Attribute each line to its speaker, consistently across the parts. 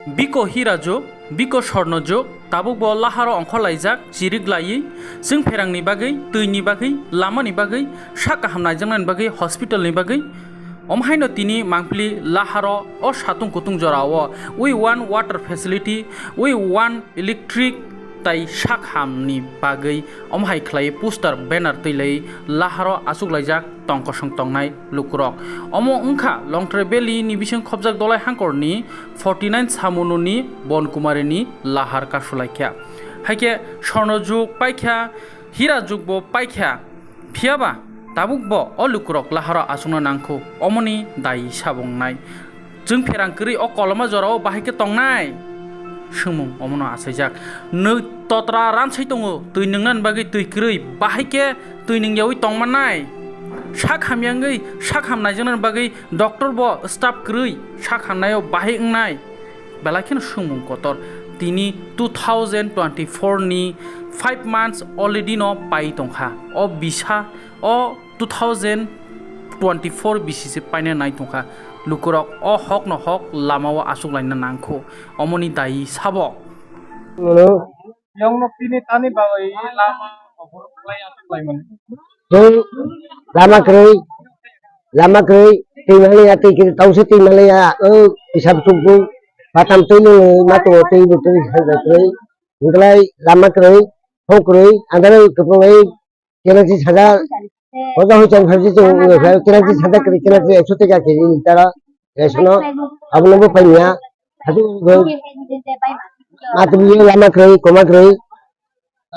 Speaker 1: Biko hirajo, biko swarnojo, tabuk bo laharo angkolaijak jirik lai, जों फेरांनि बागै, दैनि बागै, लामानि बागै, साका हामनायजोंनि बागै, हस्पिटालनि बागै, omhaino tini mangpili laharo o satung kutung jorao we want water facility we want electric tai sak hamni bagai omhai khlai poster banner tuilai laharo asuk laijak tongko song tongnai lukurok omo ungkha longtre beli ni bising khobjak dolai hangkorni 49 samununi bonkumari ni lahar kasulaikya haike swarnojuk paikha hira jugbo paikha phiaba tabuk bo olukurok lahara asungna nangkho omoni dai sabongnai जों फेरांकरि o koloma jorao bahike tongnai sumung omono asaijak no totra ransai tongo tui ningnan bagi tui krui bahike tui ningyawi tongmanai sak hamyangai sak hamnaijongnan bagi doctor bo staff krui sak hamnayo bahi ngnai belakin sumung kotor tini 2024 ni 5 months already no pai tongkha o bisa o 2024 BCC paine nai tongkha lukurok o hok no hok lamawa asuk laina nangkho omoni dai sabok
Speaker 2: yang nok tini tani bagai lama obor klai asuk lai man
Speaker 3: lama krei tinggali ati kita tahu sih tinggali ya isap subuh patam telu matu tei betul saja krei tinggali lama krei hok krei antara kepengai kira sih saja oda hujan versi tu kira sih saja kira sih 103 kg litara esno abu nabu panya satu matu biar lama krei koma krei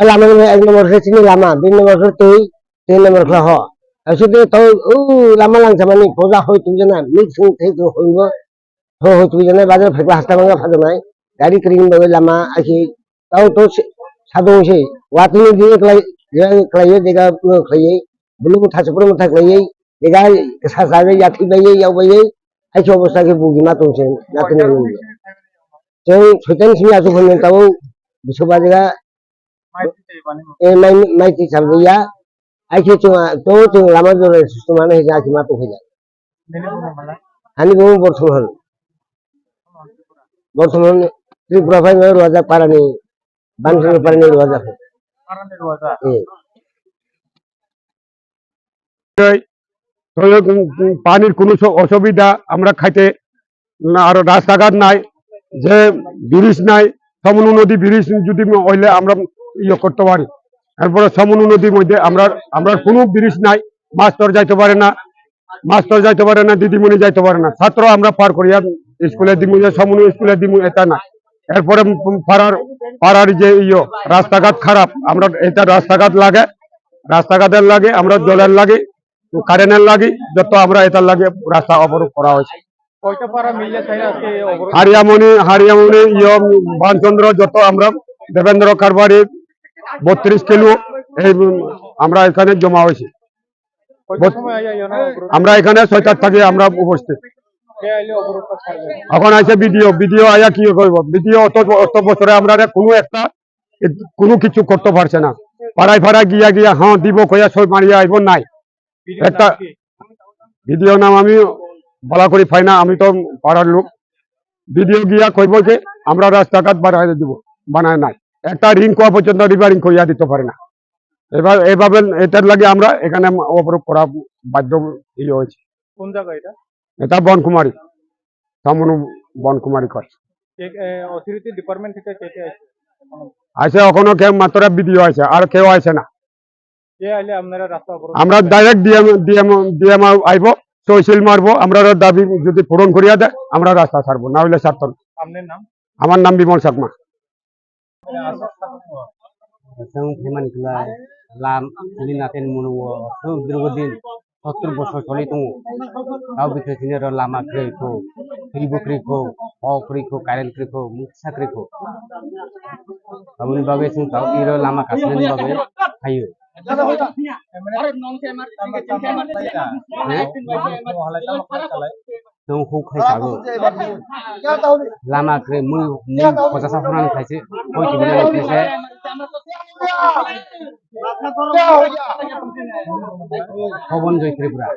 Speaker 3: lama ek nomor sini lama dua nomor tei tiga nomor kelah Asudnya tahu, lama lang sama ni, pola hoi tu jana, mixing teh tu hoi tu jana, bazar faklah hasta mangga fadu nai, dari kering bagai lama, asyik tahu tu satu sih, waktu ni dia kelai jega kelai, belum thas pun thas kelai, jega kesasar yati bayi, yau bayi, asyik coba saja bugi matu sih, nanti ni. Jadi sultan sini asuk hanya tahu, besok baca, mai ti sabia. Aiki cuma lama dulu sistem mana hija cuma tu hija. Ani kamu Borthon Tripura fai mai ruaja parani, Bansal parani ruaja.
Speaker 2: parani ruaja.
Speaker 4: পানির কোনো অসুবিধা আমরা খাইতে না আর রাস্তাঘাট নাই যে bridge নাই সমনু নদী ব্রিজ যদি হইলে আমরা ইয়ে করতে পারি এরপরে সমনু নদীর মধ্যে আমরা কোনো ব্রিজ নাই মাস্টার যাইতে পারে না দিদিমণি যাইতে পারে না ছাত্র আমরা পার করি আর স্কুলে দিমু যে সমনু স্কুলে দিমু এটা না এরপরে পাড়ার যে ইয়ে রাস্তাঘাট খারাপ আমরা এটা রাস্তাঘাটের লাগে আমরা জলের লাগে কারেন্টের লাগে যত আমরা এটার লাগে রাস্তা অবরোধ করা হয়েছে হারিয়ামণি বানচন্দ্র যত আমরা দেবেন্দ্র কারবারি 32 কিলো আমরা এখানে জমা হয়েছি আমরা এখানে 6টা থেকে আমরা উপস্থিত এখন আছে ভিডিও আয়া কি করব ভিডিও অত বছরে আমরা কোনো কিছু করতে পারছে না পাড়ায় গিয়া হ্যাঁ দিব কইয়া সই মারিয়া আইব নাই একটা ভিডিও নাম আমি বলা করি পাই না আমি তো পাড়ার লোক ভিডিও গিয়া কইব যে আমরা রাস্তাঘাট বানায় নাই একটা রিং কোয়া পর্যন্ত রিপেয়ারিং করিয়া দিতে পারে না এভাবে এটার লাগে আমরা এখানে অবরোধ করা বাধ্য হয়েছে
Speaker 2: কোন জায়গা
Speaker 4: এটা বনকুমারী সমনু বনকুমারী কয়
Speaker 2: অথরিটি ডিপার্টমেন্ট থেকে কে
Speaker 4: আছে ওখানে কেউ মাত্র ভিডিও আছে আর কেউ আছে না আমরা ডাইরেক্ট ডিএম আইব সইসিল মারবো আমরা দাবি যদি পূরণ করিয়া দেয় আমরা রাস্তা ছাড়বো না হইলে ছাড়ত আমার নাম Bimal Chakma
Speaker 3: Feman kelai lam ini naten mulu dirigodin 70 bosor soli tu kau bisa sini lama kriko ribu kriko hau kriko karen kriko muksa kriko kamu ni bagai sing kau iro lama kasih ni bagai ayo Nông khu khai sao rồi lama kre mui pojasa phonan khaise oi tibina khaise Hobon Joy Tripura